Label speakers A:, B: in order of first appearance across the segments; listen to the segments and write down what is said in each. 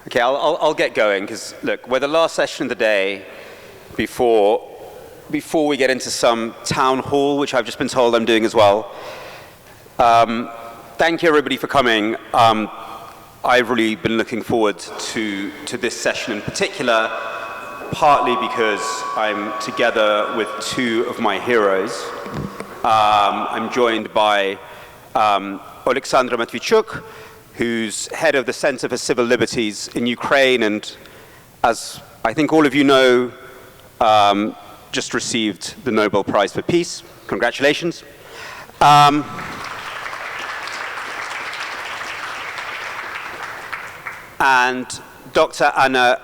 A: Okay, I'll get going, because look, we're the last session of the day before we get into some town hall, which I've just been told I'm doing as well. Thank you everybody for coming. I've really been looking forward to this session in particular, partly because I'm together with two of my heroes. I'm joined by Oleksandra Matviichuk, who's head of the Center for Civil Liberties in Ukraine, and as I think all of you know, just received the Nobel Prize for Peace. Congratulations. And Dr. Anya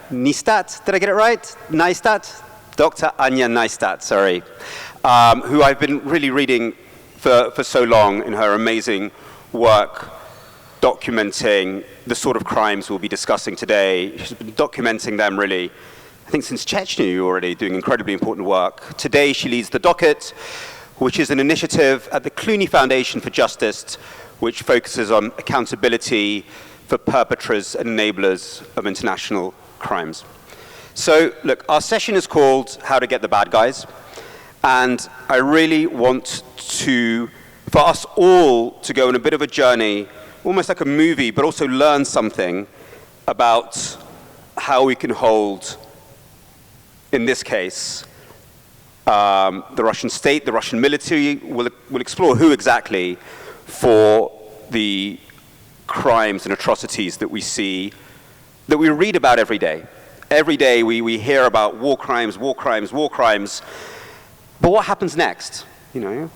A: Neistat, did I get it right? Neistat? Dr. Anya Neistat, sorry, who I've been really reading for so long in her amazing work documenting the sort of crimes we'll be discussing today. She's been documenting them really, I think since Chechnya already, doing incredibly important work. Today she leads the Docket, which is an initiative at the Clooney Foundation for Justice, which focuses on accountability for perpetrators and enablers of international crimes. So look, our session is called How to Get the Bad Guys, and I really want for us all to go on a bit of a journey, almost like a movie, but also learn something about how we can hold, in this case, the Russian state, the Russian military. We'll explore who exactly for the crimes and atrocities that we see, that we read about every day. Every day we hear about war crimes, war crimes, war crimes. But what happens next, you know?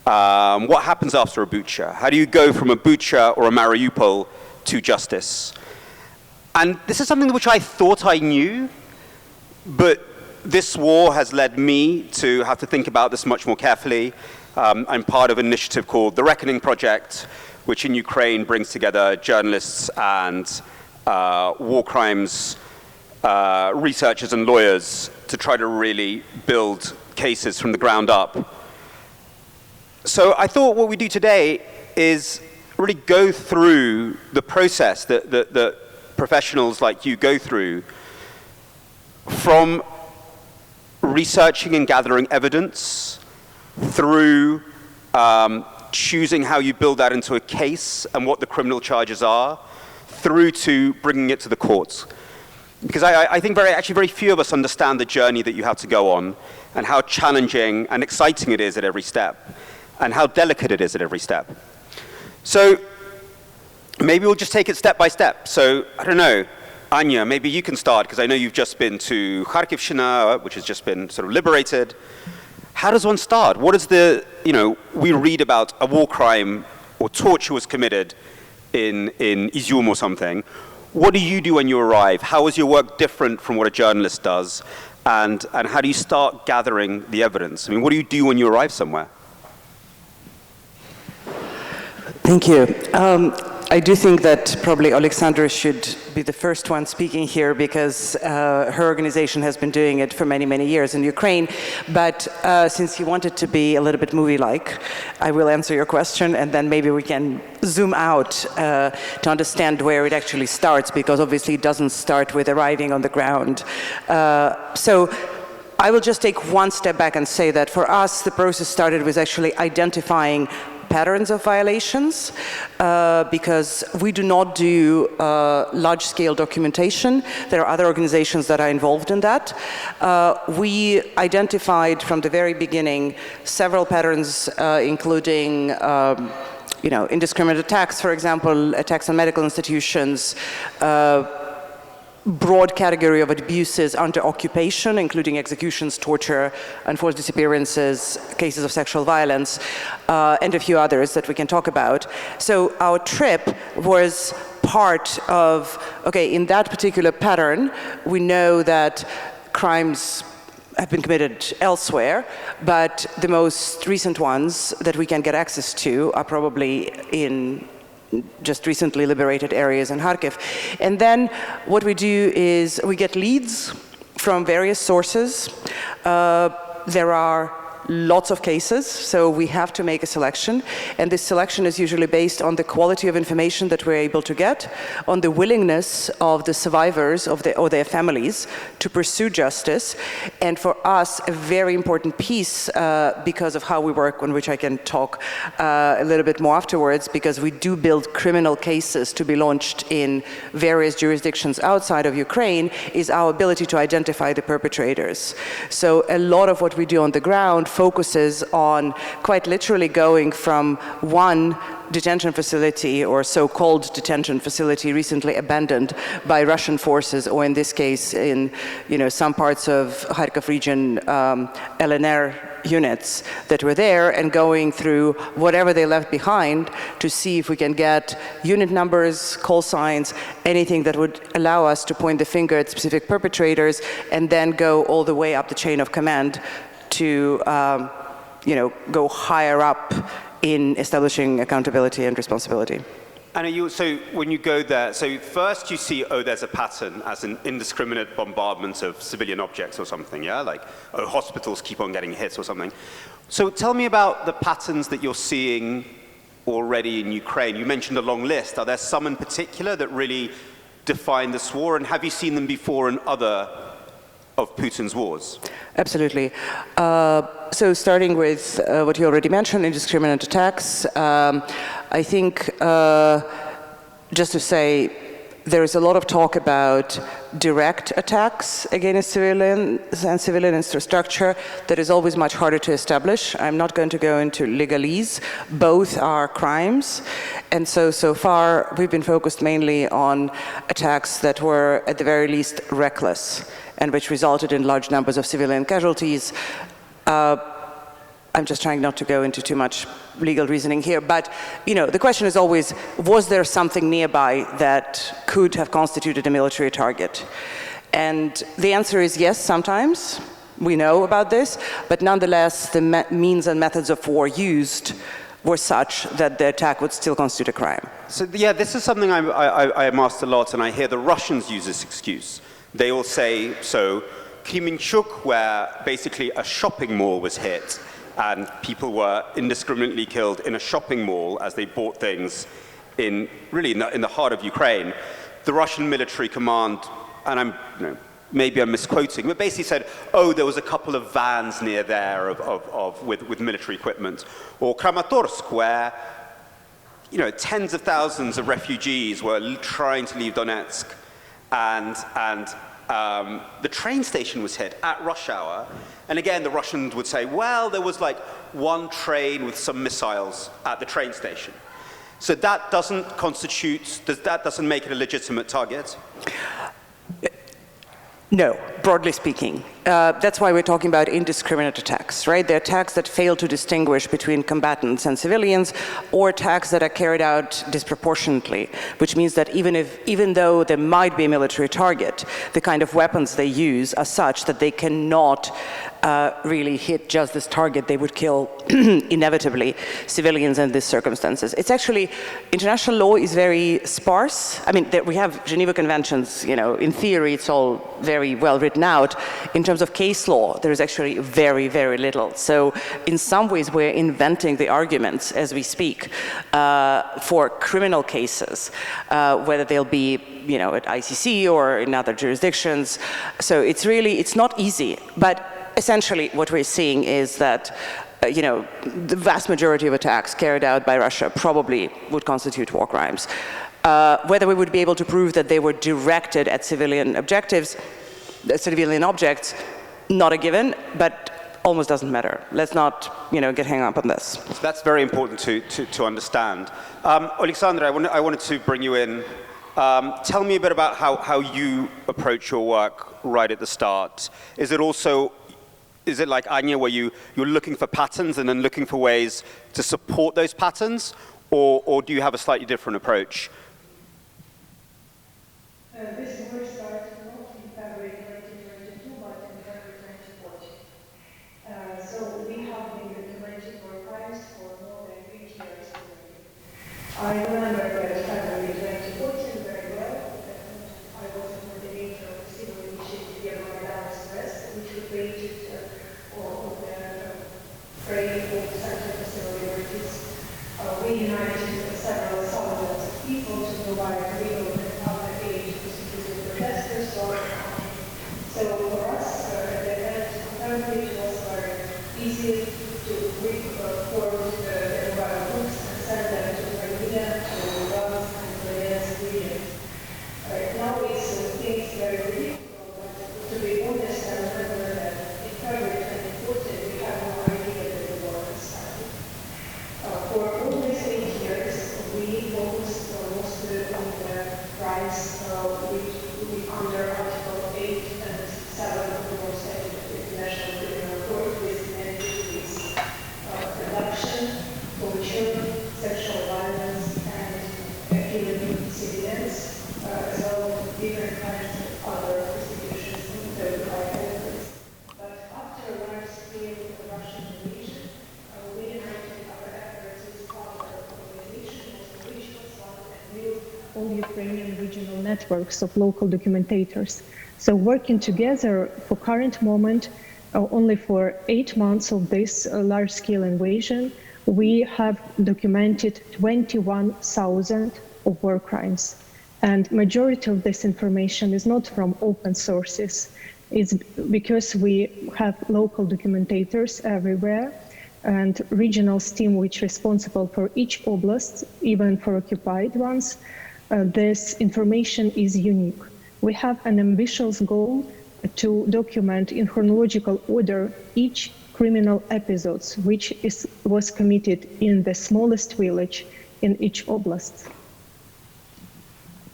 A: What happens after a Bucha? How do you go from a Bucha or a Mariupol to justice? And this is something which I thought I knew, but this war has led me to have to think about this much more carefully. I'm part of an initiative called the Reckoning Project, which in Ukraine brings together journalists and war crimes researchers and lawyers to try to really build cases from the ground up. So I thought what we do today is really go through the process that professionals like you go through, from researching and gathering evidence, through choosing how you build that into a case and what the criminal charges are, through to bringing it to the courts. Because I think very few of us understand the journey that you have to go on, and how challenging and exciting it is at every step, and how delicate it is at every step. So maybe we'll just take it step by step. So I don't know, Anya, maybe you can start, because I know you've just been to Kharkivshina, which has just been sort of liberated. How does one start? What is we read about a war crime or torture was committed in Izium or something. What do you do when you arrive? How is your work different from what a journalist does? And how do you start gathering the evidence? I mean, what do you do when you arrive somewhere?
B: Thank you. I do think that probably Oleksandra should be the first one speaking here, because her organization has been doing it for many, many years in Ukraine. But since you want it to be a little bit movie-like, I will answer your question, and then maybe we can zoom out to understand where it actually starts, because obviously it doesn't start with arriving on the ground. So I will just take one step back and say that for us, the process started with actually identifying patterns of violations, because we do not do large-scale documentation. There are other organizations that are involved in that. We identified from the very beginning several patterns, including indiscriminate attacks, for example, attacks on medical institutions, broad category of abuses under occupation, including executions, torture, enforced disappearances, cases of sexual violence, and a few others that we can talk about. So our trip was part of, okay, in that particular pattern, we know that crimes have been committed elsewhere, but the most recent ones that we can get access to are probably in just recently liberated areas in Kharkiv. And then what we do is we get leads from various sources. There are lots of cases, so we have to make a selection, and this selection is usually based on the quality of information that we're able to get, on the willingness of the survivors or their families to pursue justice, and for us, a very important piece because of how we work, on which I can talk a little bit more afterwards, because we do build criminal cases to be launched in various jurisdictions outside of Ukraine, is our ability to identify the perpetrators. So a lot of what we do on the ground focuses on quite literally going from one detention facility or so-called detention facility recently abandoned by Russian forces, or in this case in some parts of Kharkov region, LNR units that were there, and going through whatever they left behind to see if we can get unit numbers, call signs, anything that would allow us to point the finger at specific perpetrators, and then go all the way up the chain of command to go higher up in establishing accountability and responsibility.
A: And so when you go there, so first you see, there's a pattern as an indiscriminate bombardment of civilian objects or something, yeah? Like, hospitals keep on getting hit or something. So tell me about the patterns that you're seeing already in Ukraine. You mentioned a long list. Are there some in particular that really define this war? And have you seen them before in other of Putin's wars?
B: Absolutely. So starting with what you already mentioned, indiscriminate attacks, I think just to say, there is a lot of talk about direct attacks against civilians and civilian infrastructure that is always much harder to establish. I'm not going to go into legalese. Both are crimes. And so far, we've been focused mainly on attacks that were, at the very least, reckless, and which resulted in large numbers of civilian casualties. I'm just trying not to go into too much legal reasoning here, but the question is always, was there something nearby that could have constituted a military target? And the answer is yes, sometimes. We know about this, but nonetheless, the means and methods of war used were such that the attack would still constitute a crime.
A: So yeah, this is something I am asked a lot, and I hear the Russians use this excuse. They will say, so Kremenchuk, where basically a shopping mall was hit, and people were indiscriminately killed in a shopping mall as they bought things in the heart of Ukraine. The Russian military command, and maybe I'm misquoting, but basically said, there was a couple of vans near there with military equipment. Or Kramatorsk, where tens of thousands of refugees were trying to leave Donetsk, and the train station was hit at rush hour. And again, the Russians would say, well, there was like one train with some missiles at the train station. So that doesn't make it a legitimate target?
B: No, broadly speaking. That's why we're talking about indiscriminate attacks, right? They're attacks that fail to distinguish between combatants and civilians, or attacks that are carried out disproportionately, which means that even though there might be a military target, the kind of weapons they use are such that they cannot really hit just this target. They would kill inevitably civilians in these circumstances. It's actually, international law is very sparse. I mean, we have Geneva Conventions, in theory it's all very well written out. In terms of case law, there is actually very, very little. So in some ways, we're inventing the arguments as we speak for criminal cases, whether they'll be at ICC or in other jurisdictions. So it's not easy, but essentially what we're seeing is that the vast majority of attacks carried out by Russia probably would constitute war crimes. Whether we would be able to prove that they were directed at civilian objects, not a given, but almost doesn't matter. Let's not, get hung up on this.
A: So that's very important to understand. Oleksandra, I wanted to bring you in. Tell me a bit about how you approach your work right at the start. Is it like Anya, where you're looking for patterns and then looking for ways to support those patterns, or do you have a slightly different approach?
C: This work started not in February 2022, but in February 2014. So we have been documenting war crimes for more than 8 years already. I remember February 2014 very well. I was the coordinator of the civil initiative here on Maidan Express, which we created networks of local documentators. So working together for current moment, only for 8 months of this large-scale invasion, we have documented 21,000 of war crimes. And majority of this information is not from open sources. It's because we have local documentators everywhere and regional team which is responsible for each oblast, even for occupied ones. This information is unique. We have an ambitious goal to document in chronological order each criminal episodes which was committed in the smallest village in each oblast.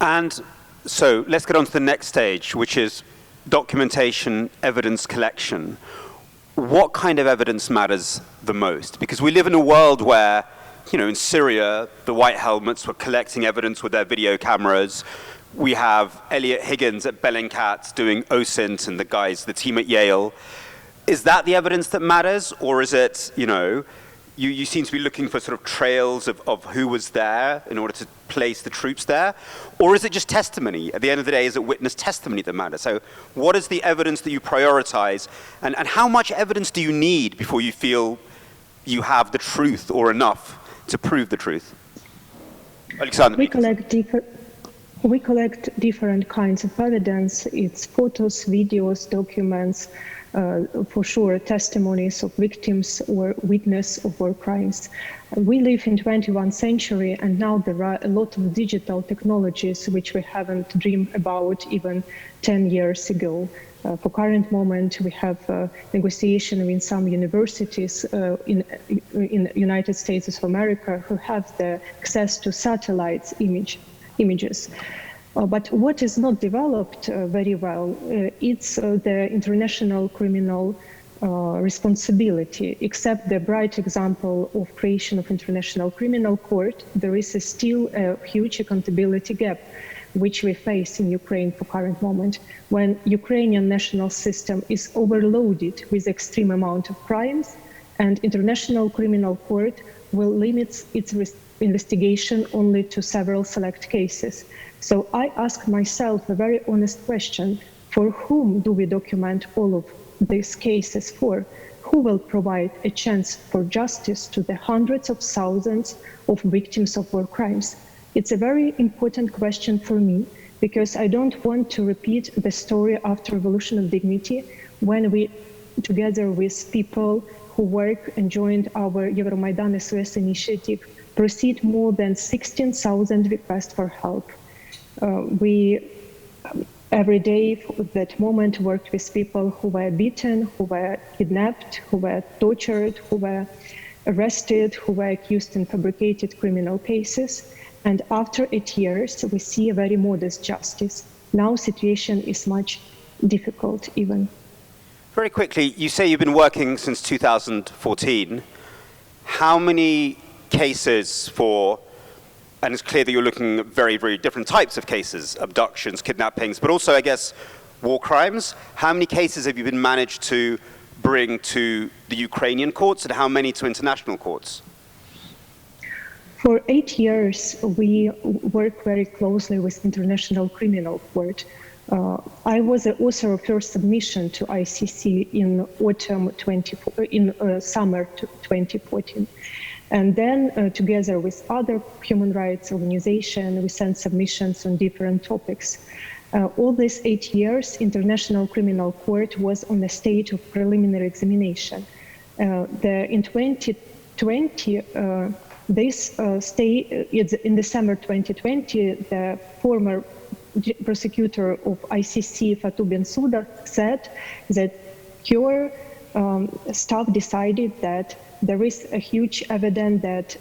A: And so let's get on to the next stage, which is documentation, evidence collection. What kind of evidence matters the most? Because we live in a world where, in Syria, the white helmets were collecting evidence with their video cameras. We have Elliot Higgins at Bellingcat doing OSINT and the team at Yale. Is that the evidence that matters? Or is it, you seem to be looking for sort of trails of who was there in order to place the troops there? Or is it just testimony? At the end of the day, is it witness testimony that matters? So what is the evidence that you prioritize? And how much evidence do you need before you feel you have the truth or enough to prove the truth? Oleksandra.
C: We collect different kinds of evidence. It's photos, videos, documents, for sure testimonies of victims or witness of war crimes. We live in 21st century, and now there are a lot of digital technologies which we haven't dreamed about even 10 years ago. For current moment, we have negotiation with some universities in United States of America who have the access to satellites images. But what is not developed very well, it's the international criminal responsibility. Except the bright example of creation of International Criminal Court, there is still a huge accountability gap, which we face in Ukraine for current moment, when Ukrainian national system is overloaded with extreme amount of crimes, and International Criminal Court will limit its investigation only to several select cases. So I ask myself a very honest question: for whom do we document all of these cases for? Who will provide a chance for justice to the hundreds of thousands of victims of war crimes? It's a very important question for me, because I don't want to repeat the story after Revolution of Dignity, when we, together with people who work and joined our Euromaidan SOS initiative, received more than 16,000 requests for help. We every day at that moment worked with people who were beaten, who were kidnapped, who were tortured, who were arrested, who were accused in fabricated criminal cases. And after 8 years, we see a very modest justice. Now situation is much difficult even.
A: Very quickly, you say you've been working since 2014. How many cases for, and it's clear that you're looking at very, very different types of cases, abductions, kidnappings, but also, I guess, war crimes. How many cases have you been managed to bring to the Ukrainian courts, and how many to international courts?
C: For 8 years, we work very closely with International Criminal Court. I was the author of first submission to ICC in summer 2014. And then, together with other human rights organizations, we sent submissions on different topics. All these 8 years, International Criminal Court was on the stage of preliminary examination. In 2020, in December 2020, the former prosecutor of ICC, Fatou Bensouda, said that her staff decided that there is a huge evidence that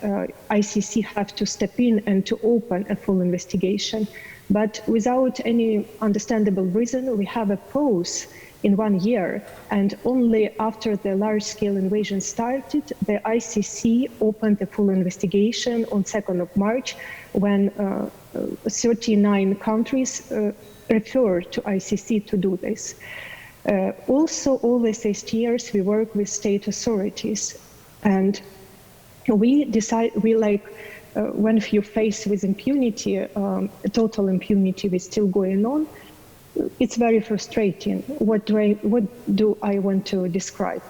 C: ICC have to step in and to open a full investigation. But without any understandable reason, we have a pause in 1 year. And only after the large-scale invasion started, the ICC opened a full investigation on 2nd of March, when 39 countries referred to ICC to do this. Also, all these 8 years, we work with state authorities. And we when you're faced with impunity, total impunity is still going on, it's very frustrating. What do I want to describe?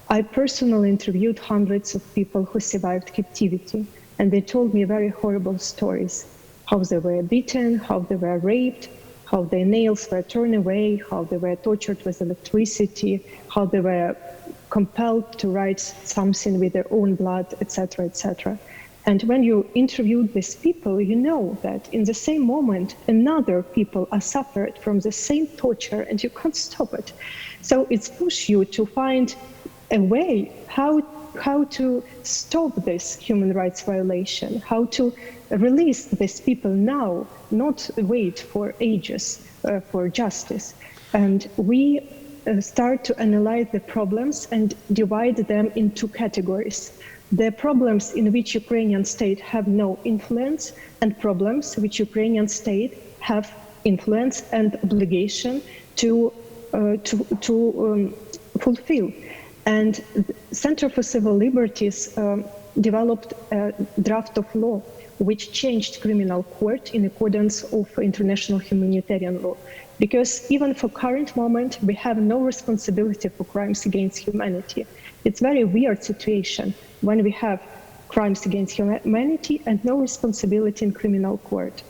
C: I personally interviewed hundreds of people who survived captivity, and they told me very horrible stories, how they were beaten, how they were raped, how their nails were torn away, how they were tortured with electricity, how they were compelled to write something with their own blood, etc., etc. And when you interview these people, you know that in the same moment, another people are suffered from the same torture, and you can't stop it. So it's pushed you to find a way how to stop this human rights violation, how to release these people now, not wait for ages for justice. And we start to analyze the problems and divide them into categories. The problems in which Ukrainian state have no influence, and problems which Ukrainian state have influence and obligation to fulfill. And Center for Civil Liberties developed a draft of law which changed criminal court in accordance of international humanitarian law. Because even for current moment, we have no responsibility for crimes against humanity. It's very weird situation when we have crimes against humanity and no responsibility in criminal court.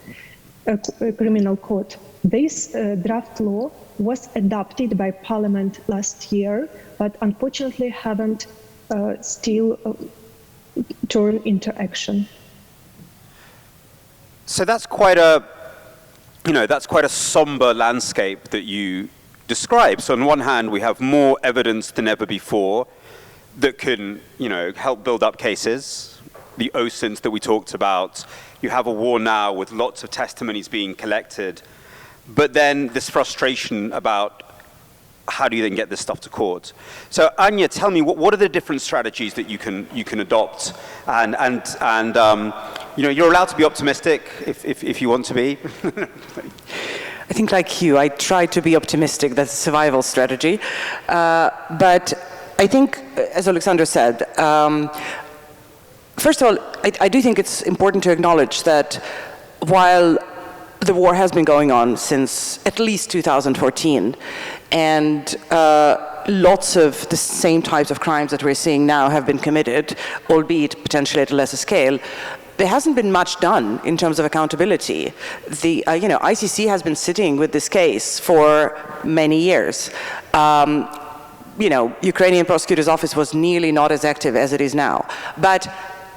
C: This draft law was adopted by Parliament last year, but unfortunately haven't still turned into action.
A: So that's quite a, that's quite a somber landscape that you describe. So on one hand, we have more evidence than ever before that can, help build up cases. The OSINTs that we talked about. You have a war now with lots of testimonies being collected. But then this frustration about how do you then get this stuff to court? So Anya, tell me, what are the different strategies that you can adopt? And you're allowed to be optimistic if you want to be.
B: I think like you, I try to be optimistic. That's a survival strategy. But I think, as Oleksandra said, first of all, I do think it's important to acknowledge that while the war has been going on since at least 2014, and lots of the same types of crimes that we're seeing now have been committed, albeit potentially at a lesser scale, there hasn't been much done in terms of accountability. The ICC has been sitting with this case for many years. Ukrainian prosecutor's office was nearly not as active as it is now. But,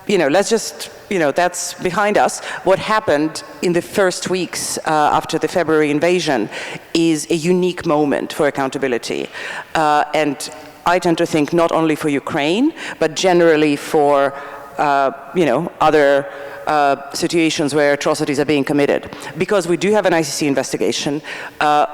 B: let's just, that's behind us. What happened in the first weeks after the February invasion is a unique moment for accountability. And I tend to think not only for Ukraine, but generally for, other situations where atrocities are being committed. Because we do have an ICC investigation,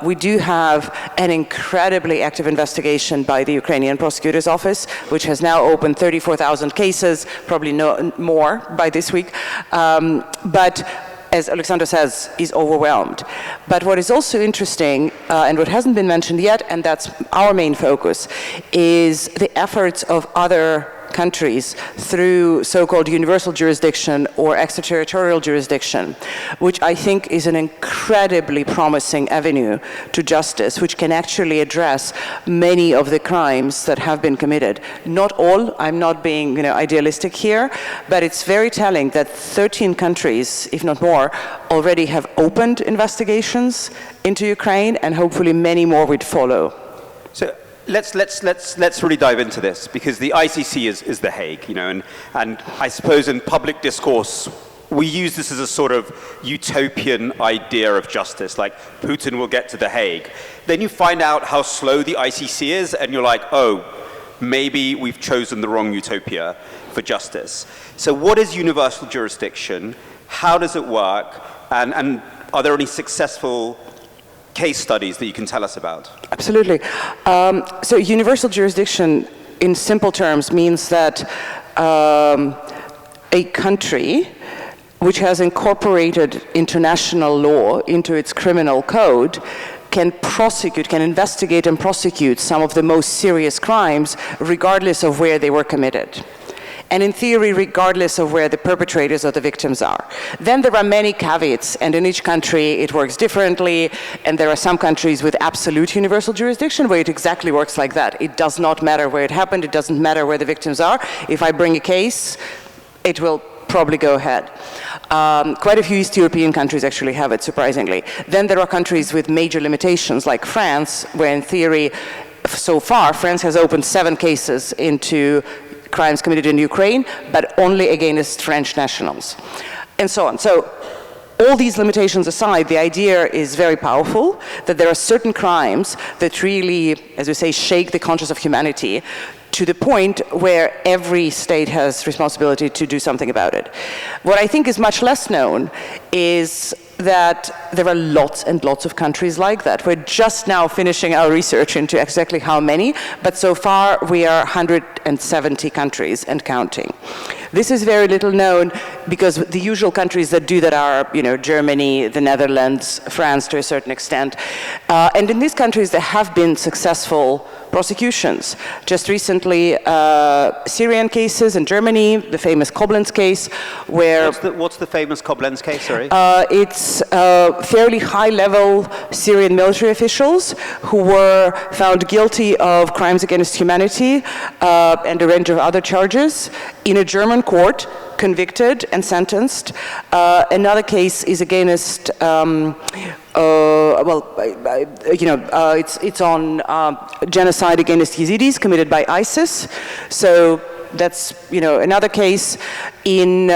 B: we do have an incredibly active investigation by the Ukrainian prosecutor's office, which has now opened 34,000 cases, probably no more by this week. But as Oleksandra says, is overwhelmed. But what is also interesting, and what hasn't been mentioned yet, and that's our main focus, is the efforts of other countries through so-called universal jurisdiction or extraterritorial jurisdiction, which I think is an incredibly promising avenue to justice, which can actually address many of the crimes that have been committed. Not all, I'm not being idealistic here, but it's very telling that 13 countries, if not more, already have opened investigations into Ukraine, and hopefully many more would follow.
A: So let's really dive into this, because the ICC is The Hague, and I suppose in public discourse we use this as a sort of utopian idea of justice, like Putin will get to The Hague. Then you find out how slow the ICC is, and you're like, oh, maybe we've chosen the wrong utopia for justice. So what is universal jurisdiction? How does it work? And are there any successful case studies that you can tell us about?
B: Absolutely. So universal jurisdiction, in simple terms, means that a country which has incorporated international law into its criminal code can investigate and prosecute some of the most serious crimes, regardless of where they were committed. and in theory, regardless of where the perpetrators or the victims are. Then there are many caveats, and in each country it works differently, and there are some countries with absolute universal jurisdiction where it exactly works like that. It does not matter where it happened, it doesn't matter where the victims are. If I bring a case, it will probably go ahead. Quite a few East European countries actually have it, surprisingly. Then there are countries with major limitations, like France, where in theory, so far, France has opened 7 cases into crimes committed in Ukraine, but only against French nationals, and so on. So all these limitations aside, the idea is very powerful, that there are certain crimes that really, as we say, shake the conscience of humanity to the point where every state has responsibility to do something about it. What I think is much less known is that there are lots and lots of countries like that. We're just now finishing our research into exactly how many, but so far we are 170 countries and counting. This is very little known because the usual countries that do that are, Germany, the Netherlands, France to a certain extent. And in these countries there have been successful prosecutions. Just recently, Syrian cases in Germany, the famous Koblenz case, where...
A: What's the famous Koblenz case, sorry?
B: It's fairly high-level Syrian military officials who were found guilty of crimes against humanity and a range of other charges in a German court, convicted and sentenced. Another case is against, it's on genocide against Yazidis committed by ISIS. So that's, another case. In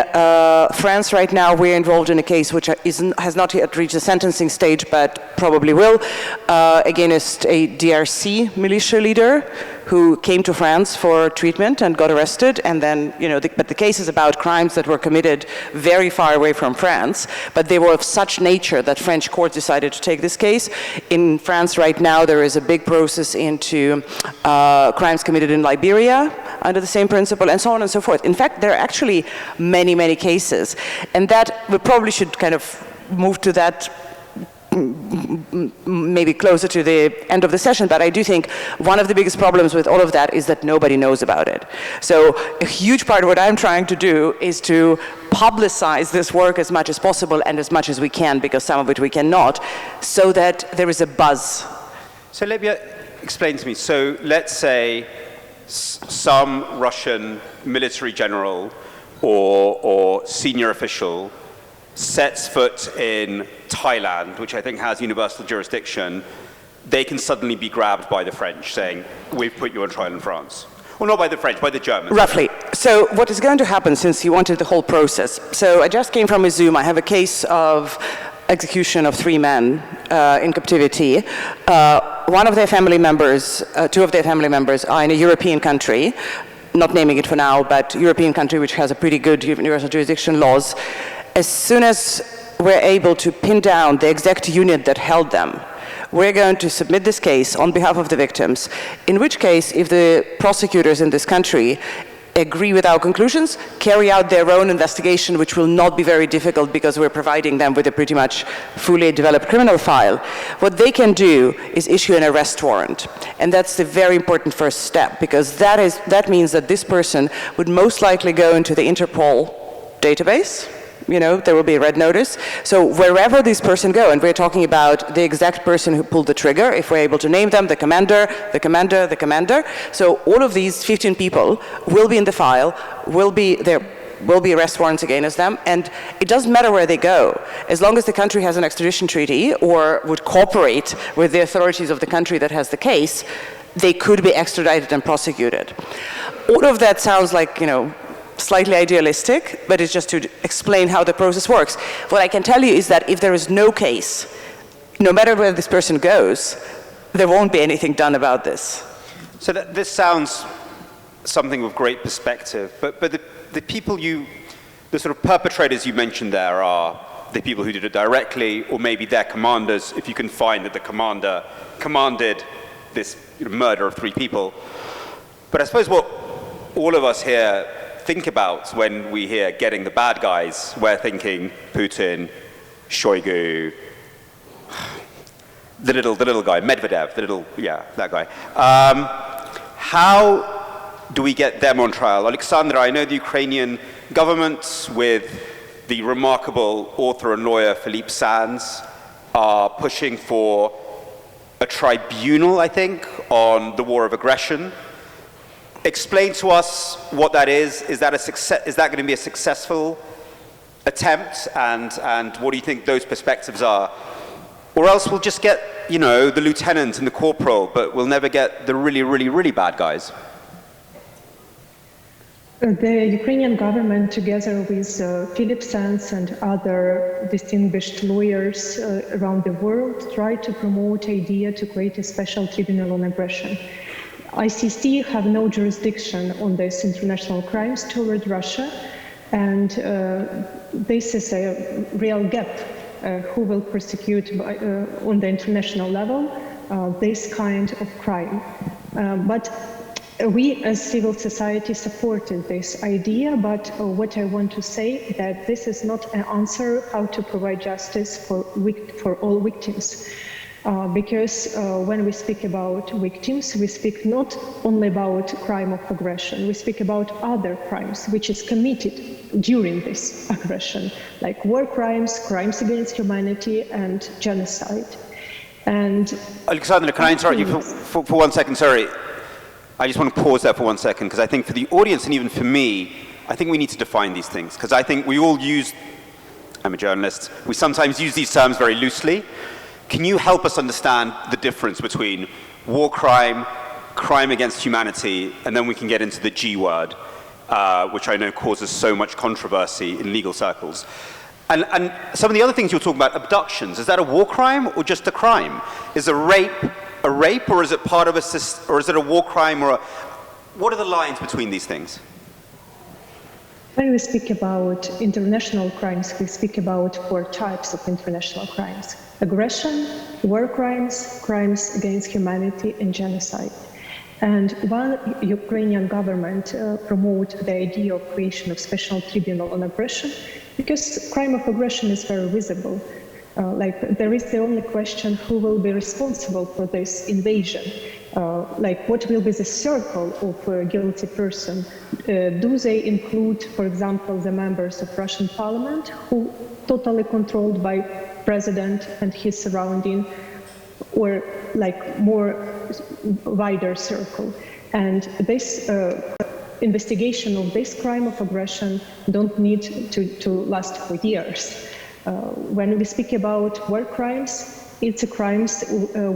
B: France right now, we're involved in a case which has not yet reached the sentencing stage, but probably will, against a DRC militia leader who came to France for treatment and got arrested, and then, but the case is about crimes that were committed very far away from France, but they were of such nature that French courts decided to take this case. In France right now, there is a big process into crimes committed in Liberia under the same principle, and so on and so forth. In fact, there are actually many, many cases, and that we probably should kind of move to that maybe closer to the end of the session, but I do think one of the biggest problems with all of that is that nobody knows about it. So a huge part of what I'm trying to do is to publicize this work as much as possible and as much as we can, because some of it we cannot, so that there is a buzz.
A: So Libya, explain to me, so let's say some Russian military general or senior official sets foot in Thailand, which I think has universal jurisdiction, they can suddenly be grabbed by the French, saying, we've put you on trial in France. Well, not by the French, by the Germans.
B: Roughly. So what is going to happen, since you wanted the whole process, so I just came from a Zoom. I have a case of execution of 3 men in captivity. One of their family members, 2 of their family members are in a European country, not naming it for now, but European country which has a pretty good universal jurisdiction laws. As soon as we're able to pin down the exact unit that held them, we're going to submit this case on behalf of the victims, in which case, if the prosecutors in this country agree with our conclusions, carry out their own investigation, which will not be very difficult because we're providing them with a pretty much fully developed criminal file. What they can do is issue an arrest warrant. And that's the very important first step, because that means that this person would most likely go into the Interpol database. There will be a red notice. So wherever this person go, and we're talking about the exact person who pulled the trigger, if we're able to name them, the commander, the commander, the commander. So all of these 15 people will be in the file, there will be arrest warrants against them, and it doesn't matter where they go. As long as the country has an extradition treaty or would cooperate with the authorities of the country that has the case, they could be extradited and prosecuted. All of that sounds like, slightly idealistic, but it's just to explain how the process works. What I can tell you is that if there is no case, no matter where this person goes, there won't be anything done about this.
A: So this sounds something with great perspective, but the people the sort of perpetrators you mentioned there are the people who did it directly, or maybe their commanders, if you can find that the commander commanded this murder of 3 people. But I suppose what all of us here think about when we hear getting the bad guys, we're thinking Putin, Shoigu, the little guy, Medvedev, that guy. How do we get them on trial? Oleksandra, I know the Ukrainian government, with the remarkable author and lawyer Philippe Sands, are pushing for a tribunal, I think, on the war of aggression. Explain to us what that is. Is that going to be a successful attempt? And what do you think those perspectives are? Or else we'll just get, you know, the lieutenant and the corporal, but we'll never get the really, really, really bad guys.
C: The Ukrainian government, together with Philip Sands and other distinguished lawyers around the world, try to promote the idea to create a special tribunal on aggression. ICC have no jurisdiction on these international crimes toward Russia, and this is a real gap. Who will prosecute on the international level this kind of crime? But we as civil society supported this idea, but what I want to say that this is not an answer how to provide justice for all victims. Because when we speak about victims, we speak not only about crime of aggression, we speak about other crimes which is committed during this aggression, like war crimes, crimes against humanity, and genocide. And
A: Oleksandra, can I interrupt you for 1 second? Sorry. I just want to pause there for 1 second, because I think for the audience and even for me, I think we need to define these things, because I think we all use, I'm a journalist, we sometimes use these terms very loosely. Can you help us understand the difference between war crime, crime against humanity, and then we can get into the G word, which I know causes so much controversy in legal circles. And some of the other things you're talking about, abductions, is that a war crime or just a crime? Is a rape, or is it part of or is it a war crime, or what are the lines between these things?
C: When we speak about international crimes, we speak about 4 types of international crimes: aggression, war crimes, crimes against humanity, and genocide. And while Ukrainian government promote the idea of creation of special tribunal on aggression, because crime of aggression is very visible, like there is the only question who will be responsible for this invasion. Like what will be the circle of a guilty person? Do they include, for example, the members of Russian parliament who totally controlled by president and his surrounding, or like more wider circle? And this investigation of this crime of aggression don't need to last for years. When we speak about war crimes, it's a crimes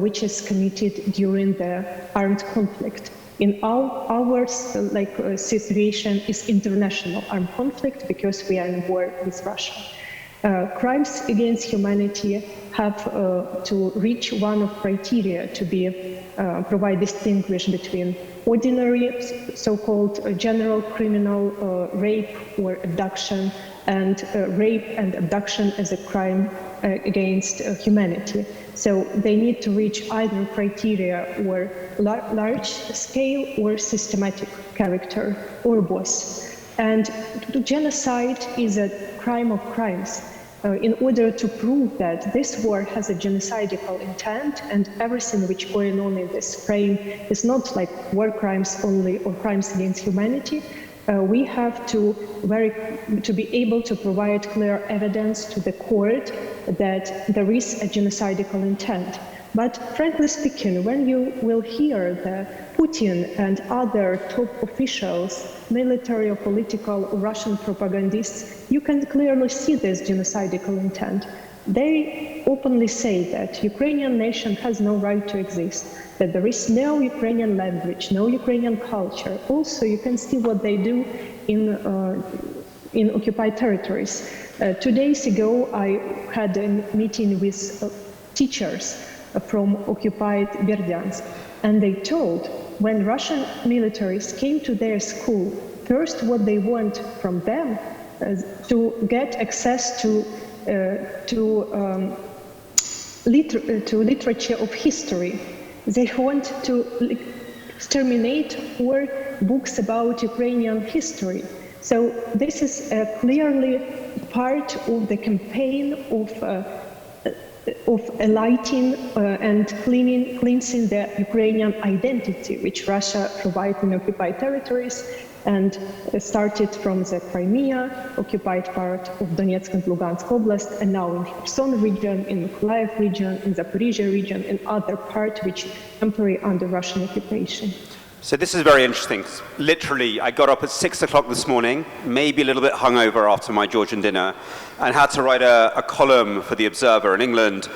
C: which is committed during the armed conflict. In our situation is international armed conflict because we are in war with Russia. Crimes against humanity have to reach one of criteria to be provide distinguish between ordinary, so-called general criminal rape or abduction, and rape and abduction as a crime against humanity. So they need to reach either criteria or large scale or systematic character or both. And genocide is a crime of crimes. In order to prove that this war has a genocidal intent and everything which is going on in this frame is not like war crimes only or crimes against humanity, we have to be able to provide clear evidence to the court that there is a genocidal intent. But frankly speaking, when you will hear that Putin and other top officials, military or political Russian propagandists, you can clearly see this genocidal intent. They openly say that Ukrainian nation has no right to exist, that there is no Ukrainian language, no Ukrainian culture. Also, you can see what they do in occupied territories. 2 days ago, I had a meeting with teachers from occupied Berdyansk, and they told when Russian militaries came to their school, first what they want from them is to get access to literature of history. They want to exterminate all books about Ukrainian history. So this is clearly part of the campaign of enlightening and cleansing the Ukrainian identity, which Russia provided in occupied territories, and started from the Crimea, occupied part of Donetsk and Lugansk Oblast, and now in Kherson region, in Mykolaiv region, in Zaporizhia region, and other parts which temporarily under Russian occupation.
A: So this is very interesting. Literally, I got up at 6 o'clock this morning, maybe a little bit hungover after my Georgian dinner, and had to write a column for The Observer in England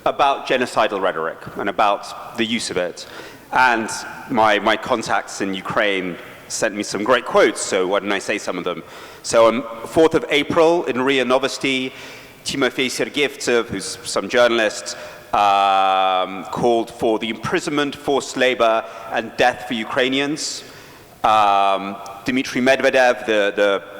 A: about genocidal rhetoric and about the use of it. And my contacts in Ukraine sent me some great quotes, so why don't I say some of them? So on 4th of April in RIA Novosti, Timofey Sergeyevtsev, who's some journalist, called for the imprisonment, forced labor, and death for Ukrainians. Dmitry Medvedev,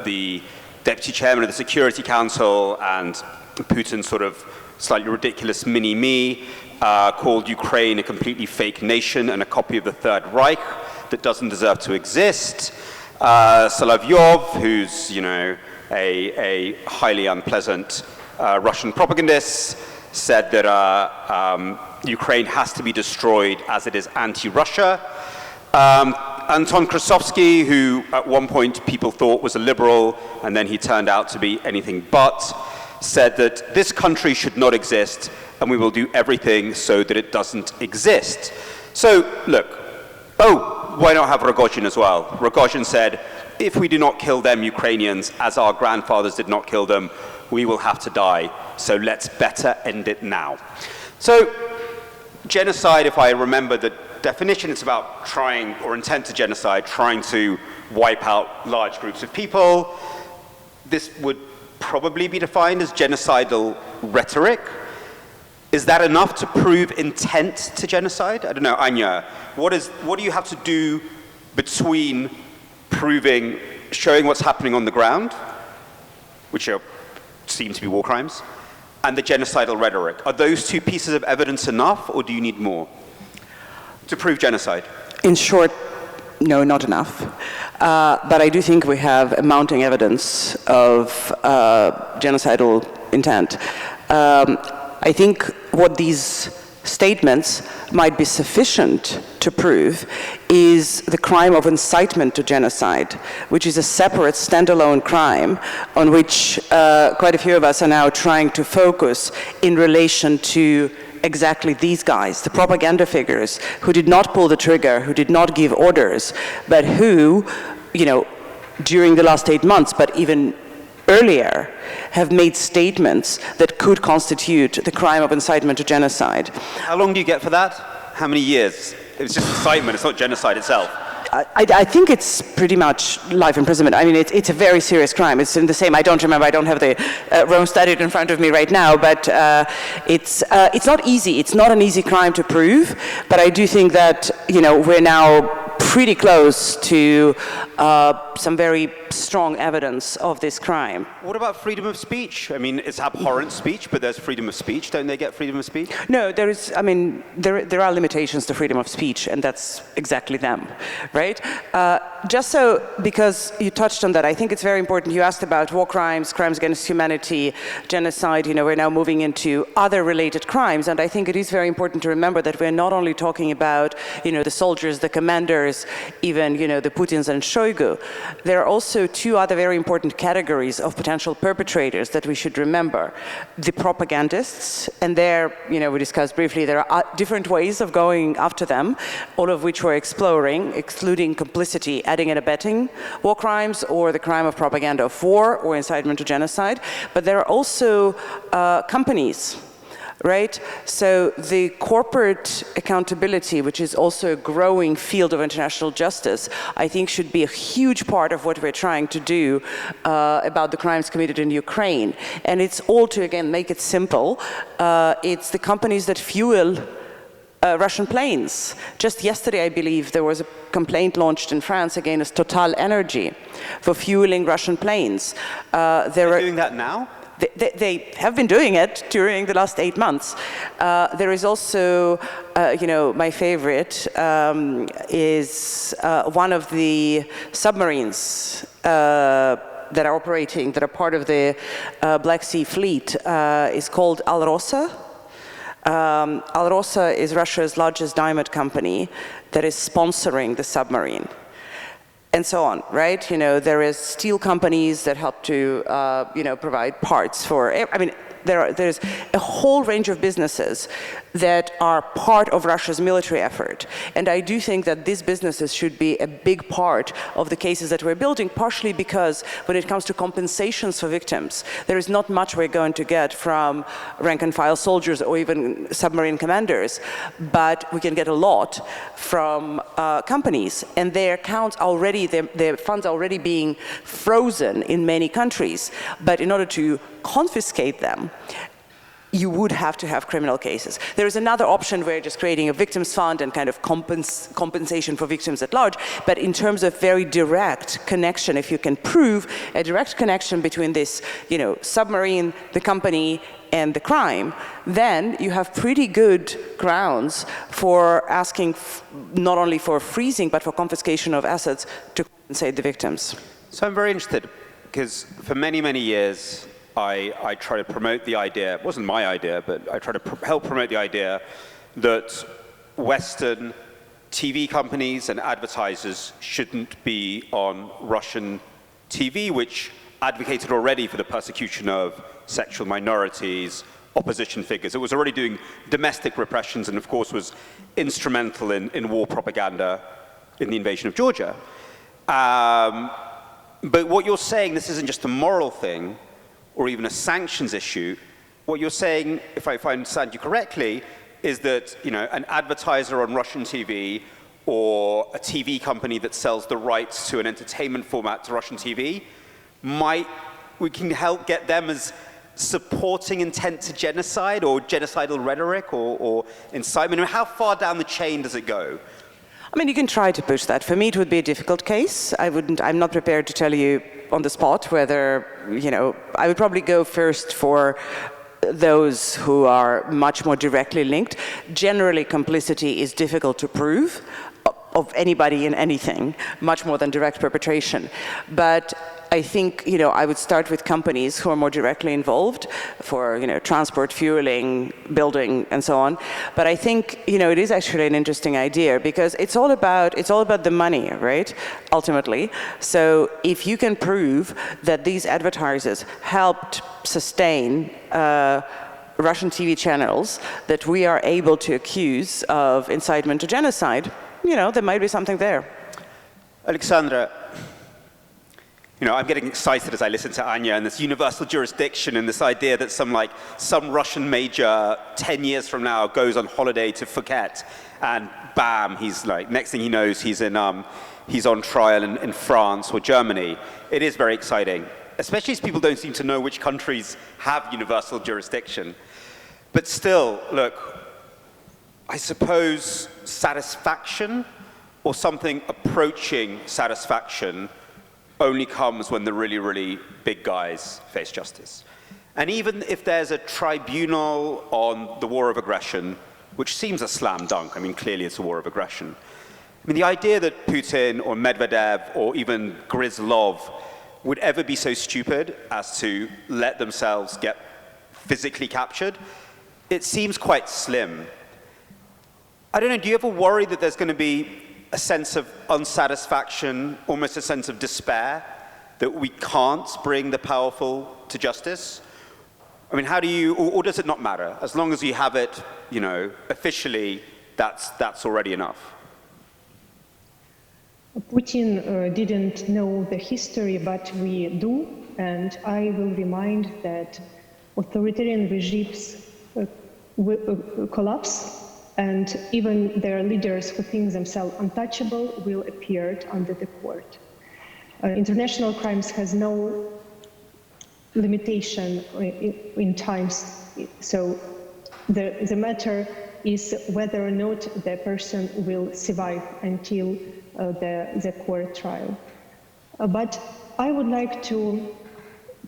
A: the deputy chairman of the Security Council and Putin's sort of slightly ridiculous mini-me, called Ukraine a completely fake nation and a copy of the Third Reich that doesn't deserve to exist. Solovyov, who's, you know, a highly unpleasant Russian propagandist, said that Ukraine has to be destroyed as it is anti-Russia. Anton Krasovsky, who at one point people thought was a liberal, and then he turned out to be anything but, said that this country should not exist, and we will do everything so that it doesn't exist. So, look, why not have Rogozhin as well? Rogozhin said, if we do not kill them Ukrainians, as our grandfathers did not kill them, we will have to die, so let's better end it now. So, genocide, if I remember the definition, it's about trying, or intent to genocide, trying to wipe out large groups of people. This would probably be defined as genocidal rhetoric. Is that enough to prove intent to genocide? I don't know, Anya, what do you have to do between proving, showing what's happening on the ground, which seem to be war crimes, and the genocidal rhetoric? Are those two pieces of evidence enough, or do you need more to prove genocide?
B: In short, no, not enough. But I do think we have mounting evidence of genocidal intent. I think what these statements might be sufficient to prove is the crime of incitement to genocide, which is a separate standalone crime on which quite a few of us are now trying to focus in relation to exactly these guys, the propaganda figures who did not pull the trigger, who did not give orders, but who, you know, during the last 8 months, but even earlier, have made statements that could constitute the crime of incitement to genocide.
A: How long do you get for that? How many years? It's just incitement, it's not genocide itself.
B: I think it's pretty much life imprisonment. I mean, it's a very serious crime. It's in the same, I don't remember, I don't have the Rome Statute in front of me right now, but it's not easy. It's not an easy crime to prove, but I do think that, you know, we're now pretty close to some very strong evidence of this crime.
A: What about freedom of speech? I mean, it's abhorrent speech, but there's freedom of speech. Don't they get freedom of speech?
B: No, there is, I mean, there are limitations to freedom of speech, and that's exactly them, right? Just so, because you touched on that, I think it's very important. You asked about war crimes, crimes against humanity, genocide. You know, we're now moving into other related crimes, and I think it is very important to remember that we're not only talking about, you know, the soldiers, the commanders, even, you know, the Putins and Shoigu. There are also two other very important categories of potential perpetrators that we should remember. The propagandists, and there, you know, we discussed briefly, there are different ways of going after them, all of which we're exploring, excluding complicity, adding and abetting war crimes, or the crime of propaganda of war, or incitement to genocide. But there are also companies, right? So the corporate accountability, which is also a growing field of international justice, I think should be a huge part of what we're trying to do about the crimes committed in Ukraine. And it's all to, again, make it simple. It's the companies that fuel Russian planes. Just yesterday, I believe, there was a complaint launched in France against Total Energy for fueling Russian planes.
A: They're doing that now?
B: They have been doing it during the last 8 months. There is also, you know, my favorite is one of the submarines that are operating, that are part of the Black Sea Fleet, is called Al Rosa. Alrosa is Russia's largest diamond company that is sponsoring the submarine. And so on, right? You know, there is steel companies that help to, you know, provide parts for, I mean, there's a whole range of businesses that are part of Russia's military effort. And I do think that these businesses should be a big part of the cases that we're building, partially because when it comes to compensations for victims, there is not much we're going to get from rank-and-file soldiers or even submarine commanders, but we can get a lot from companies. And their accounts already, their funds already being frozen in many countries. But in order to confiscate them, you would have to have criminal cases. There is another option where just creating a victims fund and kind of compensation for victims at large, but in terms of very direct connection, if you can prove a direct connection between this, you know, submarine, the company, and the crime, then you have pretty good grounds for asking not only for freezing, but for confiscation of assets to compensate the victims.
A: So I'm very interested, because for many, many years, I try to promote the idea, it wasn't my idea, but I try to help promote the idea that Western TV companies and advertisers shouldn't be on Russian TV, which advocated already for the persecution of sexual minorities, opposition figures. It was already doing domestic repressions and, of course, was instrumental in war propaganda in the invasion of Georgia. But what you're saying, this isn't just a moral thing, or even a sanctions issue. What you're saying, if I understand you correctly, is that, you know, an advertiser on Russian TV or a TV company that sells the rights to an entertainment format to Russian TV, we can help get them as supporting intent to genocide or genocidal rhetoric or incitement. I mean, how far down the chain does it go?
B: I mean, you can try to push that. For me, it would be a difficult case. I'm not prepared to tell you on the spot whether, you know, I would probably go first for those who are much more directly linked. Generally, complicity is difficult to prove of anybody in anything, much more than direct perpetration. But I think, you know, I would start with companies who are more directly involved for, you know, transport, fueling, building, and so on. But I think, you know, it is actually an interesting idea because it's all about the money, right? Ultimately. So if you can prove that these advertisers helped sustain Russian TV channels that we are able to accuse of incitement to genocide, you know, there might be something there.
A: Oleksandra, you know, I'm getting excited as I listen to Anya and this universal jurisdiction and this idea that some Russian major 10 years from now goes on holiday to Phuket and bam, he's like, next thing he knows, he's on trial in France or Germany. It is very exciting, especially as people don't seem to know which countries have universal jurisdiction. But still, look, I suppose satisfaction or something approaching satisfaction only comes when the really, really big guys face justice. And even if there's a tribunal on the war of aggression, which seems a slam dunk, I mean, clearly it's a war of aggression. I mean, the idea that Putin or Medvedev or even Gryzlov would ever be so stupid as to let themselves get physically captured, it seems quite slim. I don't know, do you ever worry that there's going to be a sense of unsatisfaction, almost a sense of despair, that we can't bring the powerful to justice? I mean, how do you, or does it not matter? As long as you have it, you know, officially, that's already enough.
C: Putin didn't know the history, but we do, and I will remind that authoritarian regimes collapse, and even their leaders who think themselves untouchable will appear under the court. International crimes has no limitation in times, so the matter is whether or not the person will survive until the court trial. But I would like to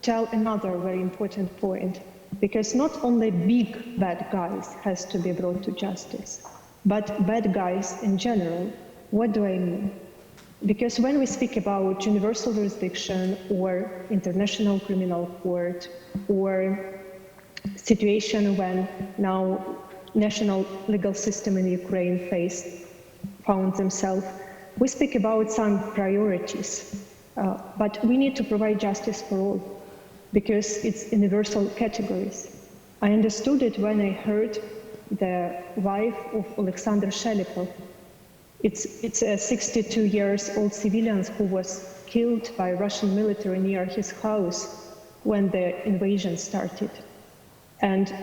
C: tell another very important point, because not only big bad guys has to be brought to justice, but bad guys in general. What do I mean? Because when we speak about universal jurisdiction or international criminal court or situation when now national legal system in Ukraine found themselves. We speak about some priorities, but we need to provide justice for all, because it's universal categories. I understood it when I heard the wife of Oleksandr Shelikov. It's a 62 years old civilian who was killed by Russian military near his house when the invasion started. And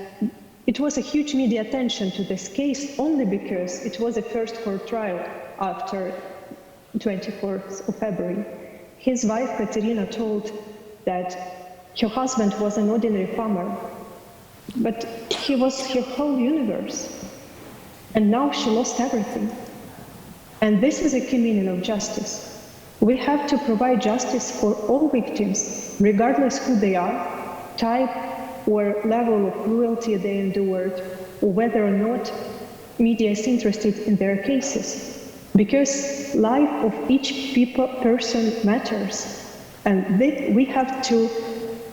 C: it was a huge media attention to this case only because it was the first court trial after 24th of February. His wife, Katerina, told that her husband was an ordinary farmer, but he was her whole universe. And now she lost everything. And this is a key meaning of justice. We have to provide justice for all victims, regardless who they are, type or level of cruelty they endured, or whether or not media is interested in their cases. Because life of each person matters. And we have to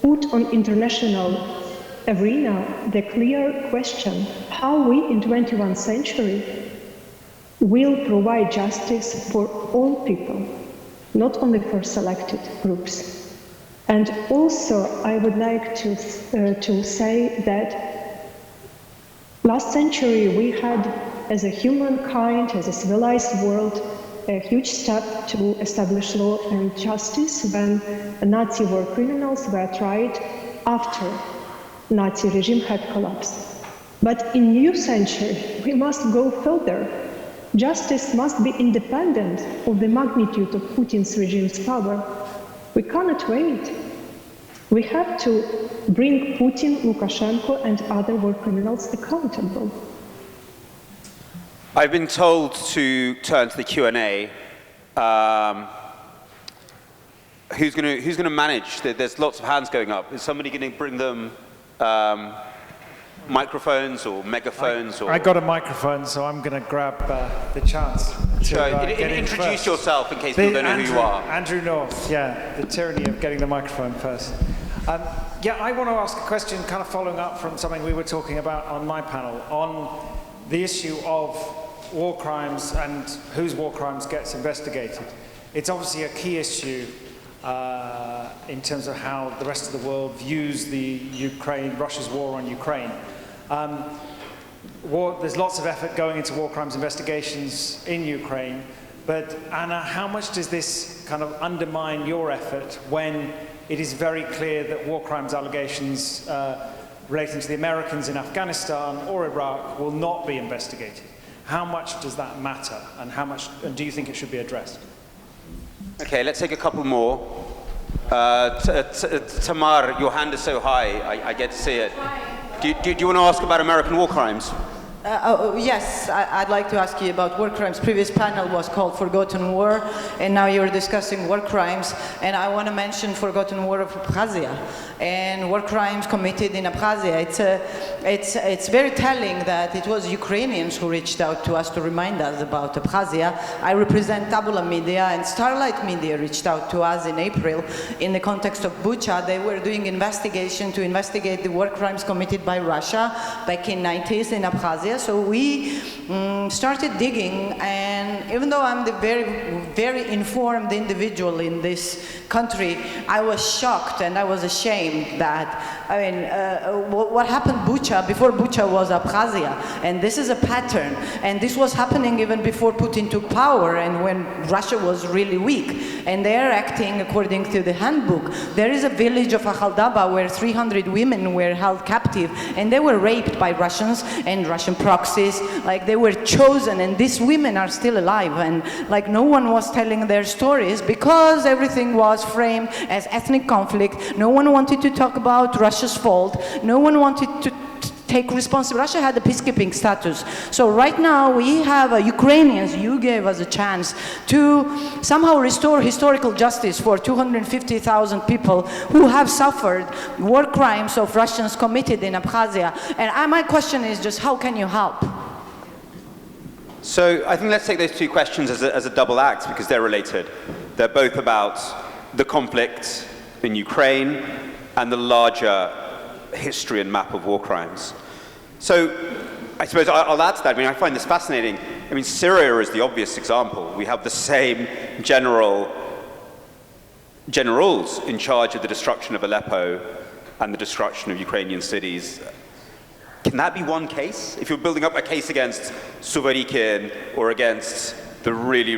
C: put on international arena the clear question, how we in 21st century will provide justice for all people, not only for selected groups. And also, I would like to say that last century we had, as a humankind, as a civilized world, a huge step to establish law and justice when Nazi war criminals were tried after Nazi regime had collapsed. But in new century, we must go further. Justice must be independent of the magnitude of Putin's regime's power. We cannot wait. We have to bring Putin, Lukashenko, and other war criminals accountable.
A: I've been told to turn to the Q&A. Who's going to manage? There's lots of hands going up. Is somebody going to bring them microphones or megaphones?
D: I got a microphone, so I'm going to grab the chance to
A: introduce yourself in case people don't know who you are.
D: Andrew North, yeah, the tyranny of getting the microphone first. Yeah, I want to ask a question kind of following up from something we were talking about on my panel, on the issue of war crimes and whose war crimes gets investigated. It's obviously a key issue in terms of how the rest of the world views Russia's war on Ukraine. There's lots of effort going into war crimes investigations in Ukraine, but Anna, how much does this kind of undermine your effort when it is very clear that war crimes allegations relating to the Americans in Afghanistan or Iraq will not be investigated? How much does that matter, and do you think it should be addressed?
A: Okay, let's take a couple more. Tamar, your hand is so high, I get to see it. Do you want to ask about American war crimes?
E: Yes, I'd like to ask you about war crimes. Previous panel was called Forgotten War, and now you're discussing war crimes. And I want to mention Forgotten War of Abkhazia and war crimes committed in Abkhazia. It's very telling that it was Ukrainians who reached out to us to remind us about Abkhazia. I represent Tabula Media, and Starlight Media reached out to us in April in the context of Bucha. They were doing investigation to investigate the war crimes committed by Russia back in 90s in Abkhazia. So we started digging, and even though I'm the very informed individual in this country, I was shocked and I was ashamed that, what happened before Bucha was Abkhazia, and this is a pattern, and this was happening even before Putin took power and when Russia was really weak, and they are acting according to the handbook. There is a village of Akhaldaba where 300 women were held captive, and they were raped by Russians and Russian proxies. Like, they were chosen, and these women are still alive, and like no one was telling their stories because everything was framed as ethnic conflict. No one wanted to talk about Russia's fault. No one wanted to take responsibility. Russia had a peacekeeping status. So right now we have Ukrainians. You gave us a chance to somehow restore historical justice for 250,000 people who have suffered war crimes of Russians committed in Abkhazia. And my question is just, how can you help?
A: So I think let's take those two questions as a double act, because they're related. They're both about the conflict in Ukraine and the larger history and map of war crimes. So I suppose I'll add to that. I mean, I find this fascinating. I mean, Syria is the obvious example. We have the same generals in charge of the destruction of Aleppo and the destruction of Ukrainian cities. Can that be one case? If you're building up a case against Suvorikhin or against the really,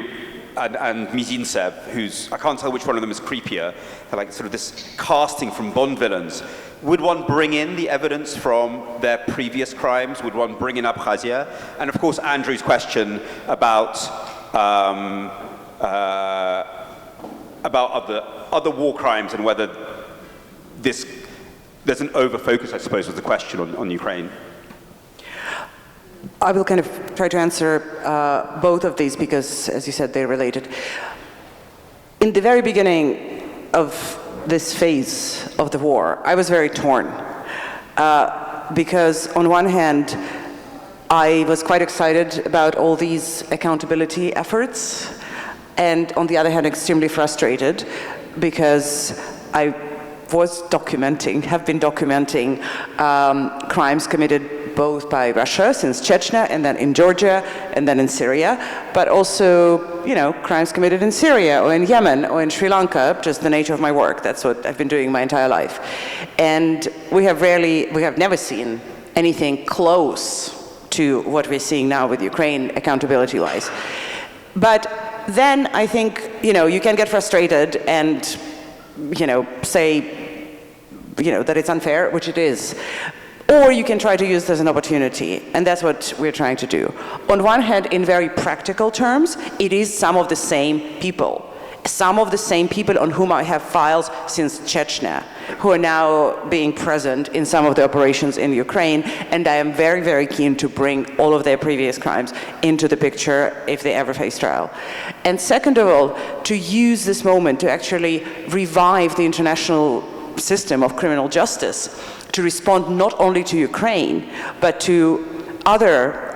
A: and Mizintsev, who's, I can't tell which one of them is creepier, they're like sort of this casting from Bond villains, would one bring in the evidence from their previous crimes? Would one bring in Abkhazia? And of course, Andrew's question about other war crimes and whether there's an over-focus, I suppose, was the question on Ukraine.
B: I will kind of try to answer both of these because, as you said, they're related. In the very beginning of this phase of the war, I was very torn because on one hand, I was quite excited about all these accountability efforts, and on the other hand, extremely frustrated because I was documenting, have been documenting crimes committed both by Russia since Chechnya, and then in Georgia, and then in Syria, but also, you know, crimes committed in Syria or in Yemen or in Sri Lanka, just the nature of my work. That's what I've been doing my entire life. And we have never seen anything close to what we're seeing now with Ukraine, accountability-wise. But then I think, you know, you can get frustrated and, you know, say, you know, that it's unfair, which it is. Or you can try to use this as an opportunity, and that's what we're trying to do. On one hand, in very practical terms, it is some of the same people. Some of the same people on whom I have files since Chechnya, who are now being present in some of the operations in Ukraine, and I am very, very keen to bring all of their previous crimes into the picture if they ever face trial. And second of all, to use this moment to actually revive the international system of criminal justice, to respond not only to Ukraine, but to other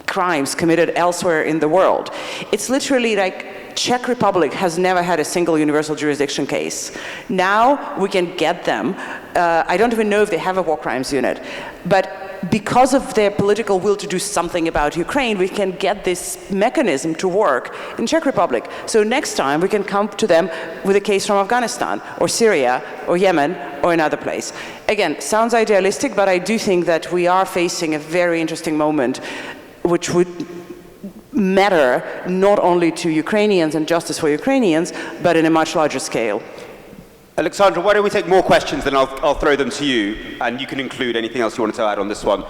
B: crimes committed elsewhere in the world. It's literally like Czech Republic has never had a single universal jurisdiction case. Now we can get them. I don't even know if they have a war crimes unit, but because of their political will to do something about Ukraine, we can get this mechanism to work in Czech Republic. So next time we can come to them with a case from Afghanistan or Syria or Yemen or another place. Again, sounds idealistic, but I do think that we are facing a very interesting moment which would matter not only to Ukrainians and justice for Ukrainians, but in a much larger scale.
A: Oleksandra, why don't we take more questions, then I'll throw them to you, and you can include anything else you wanted to add on this one.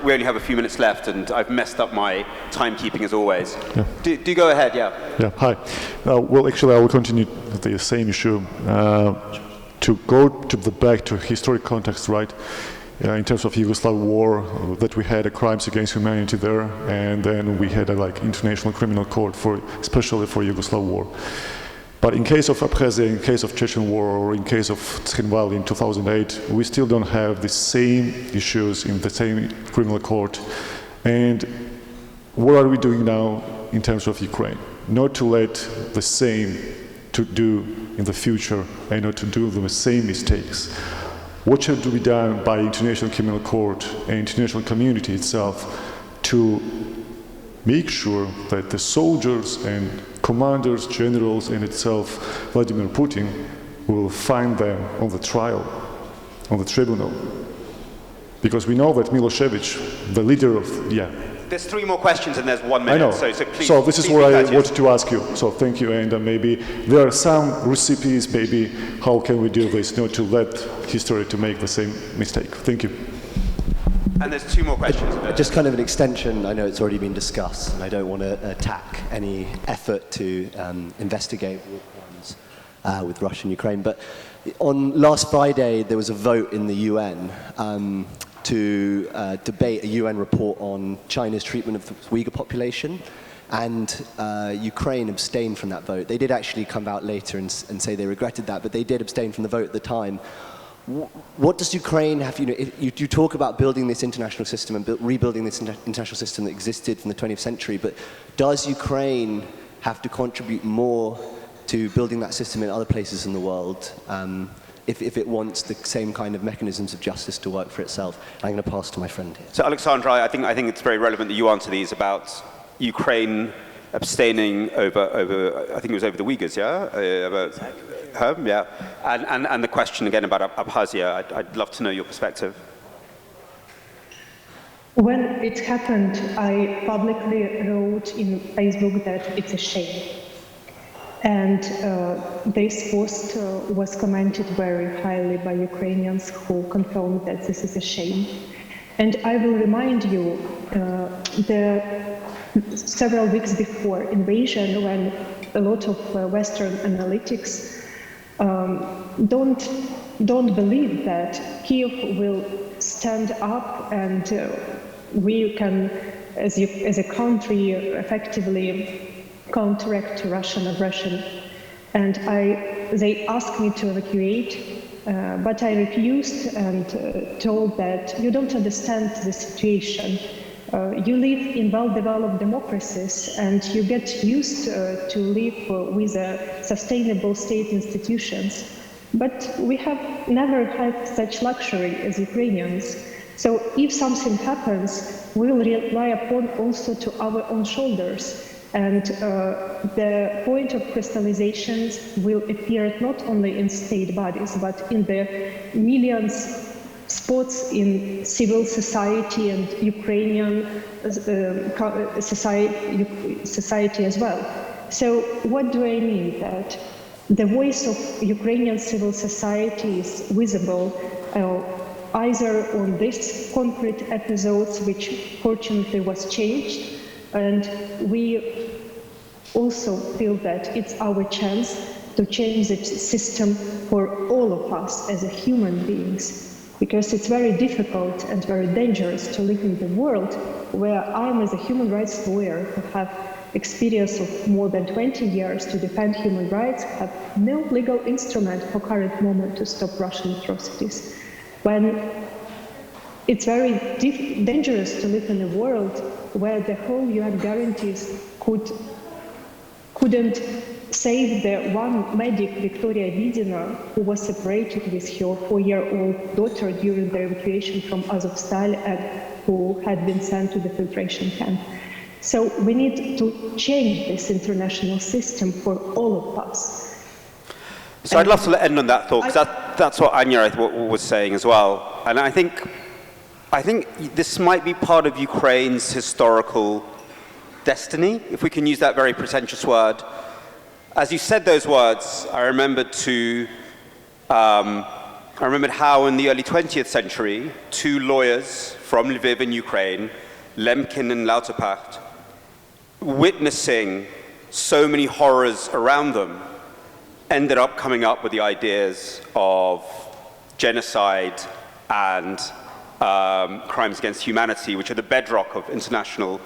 A: We only have a few minutes left, and I've messed up my timekeeping as always. Yeah. Do go ahead, yeah. Yeah,
F: hi. Well, actually, I will continue the same issue. To go back to historic context, right? In terms of Yugoslav war, that we had crimes against humanity there, and then we had a international criminal court especially for Yugoslav war. But in case of Abkhazia, in case of Chechen war, or in case of Tkhinvali in 2008, we still don't have the same issues in the same criminal court. And what are we doing now in terms of Ukraine? Not to let the same to do in the future and not to do the same mistakes. What should be done by International Criminal Court and international community itself to make sure that the soldiers and commanders, generals, and itself, Vladimir Putin, will find them on the trial, on the tribunal. Because we know that Milosevic, the leader of,
A: There's 3 more questions and there's 1 minute.
F: I know.
A: So please.
F: So this is what I wanted to ask you. So thank you, and maybe there are some recipes, maybe how can we do this, not to let history to make the same mistake. Thank you.
A: And there's 2 more questions.
G: Just kind of an extension, I know it's already been discussed, and I don't want to attack any effort to investigate war crimes with Russia and Ukraine, but on last Friday there was a vote in the UN to debate a UN report on China's treatment of the Uyghur population, and Ukraine abstained from that vote. They did actually come out later and say they regretted that, but they did abstain from the vote at the time. What does Ukraine have, you talk about building this international system and rebuilding this international system that existed from the 20th century, but does Ukraine have to contribute more to building that system in other places in the world? if it wants the same kind of mechanisms of justice to work for itself. I'm going to pass to my friend here.
A: So, Oleksandra, I think it's very relevant that you answer these about Ukraine abstaining over I think it was over the Uyghurs, yeah? About her, yeah. And the question again about Abkhazia. I'd love to know your perspective.
C: When it happened, I publicly wrote in Facebook that it's a shame. And this post was commented very highly by Ukrainians who confirmed that this is a shame. And I will remind you, several weeks before invasion, when a lot of Western analytics don't believe that Kyiv will stand up and we can, as a country, effectively counteract Russian aggression. And they asked me to evacuate, but I refused and told that you don't understand the situation. You live in well-developed democracies and you get used to live with sustainable state institutions. But we have never had such luxury as Ukrainians. So if something happens, we will rely upon also to our own shoulders. And the point of crystallizations will appear not only in state bodies, but in the millions spots in civil society and Ukrainian society as well. So what do I mean? That the voice of Ukrainian civil society is visible either on these concrete episodes, which fortunately was changed, and we also feel that it's our chance to change the system for all of us as human beings, because it's very difficult and very dangerous to live in the world where I'm, as a human rights lawyer who have experience of more than 20 years to defend human rights, have no legal instrument for current moment to stop Russian atrocities. When it's very dangerous to live in a world where the whole UN guarantees couldn't save the one medic, Victoria Vidina, who was separated with her 4-year-old daughter during the evacuation from Azovstal and who had been sent to the filtration camp. So we need to change this international system for all of us.
A: So I'd love to end on that thought, because that's what Anya was saying as well. And I think this might be part of Ukraine's historical destiny, if we can use that very pretentious word. As you said those words, I remembered how in the early 20th century, 2 lawyers from Lviv in Ukraine, Lemkin and Lauterpacht, witnessing so many horrors around them, ended up coming up with the ideas of genocide and crimes against humanity, which are the bedrock of international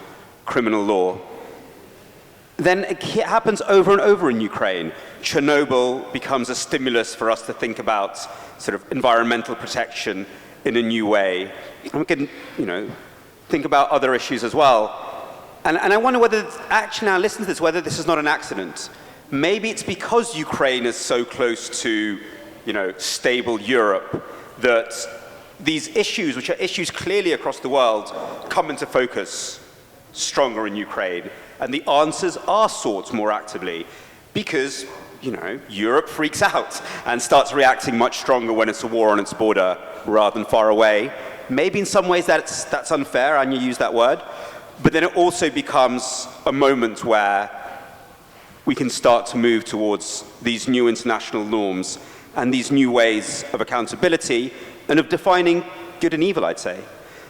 A: criminal law. Then it happens over and over in Ukraine. Chernobyl becomes a stimulus for us to think about sort of environmental protection in a new way. And we can, think about other issues as well. And I wonder whether, actually now listen to this, whether this is not an accident. Maybe it's because Ukraine is so close to, stable Europe, that these issues, which are issues clearly across the world, come into focus stronger in Ukraine. And the answers are sought more actively because, Europe freaks out and starts reacting much stronger when it's a war on its border rather than far away. Maybe in some ways that's unfair, and you use that word, but then it also becomes a moment where we can start to move towards these new international norms and these new ways of accountability and of defining good and evil, I'd say.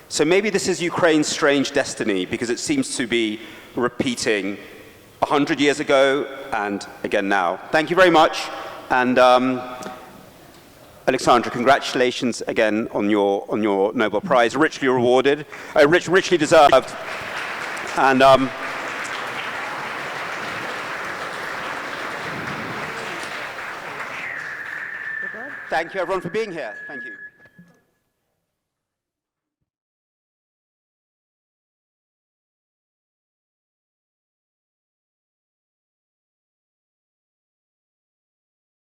A: So maybe this is Ukraine's strange destiny, because it seems to be repeating 100 years ago and again now. Thank you very much. And Oleksandra, congratulations again on your Nobel Prize, richly rewarded, richly deserved. And thank you everyone for being here. Thank you.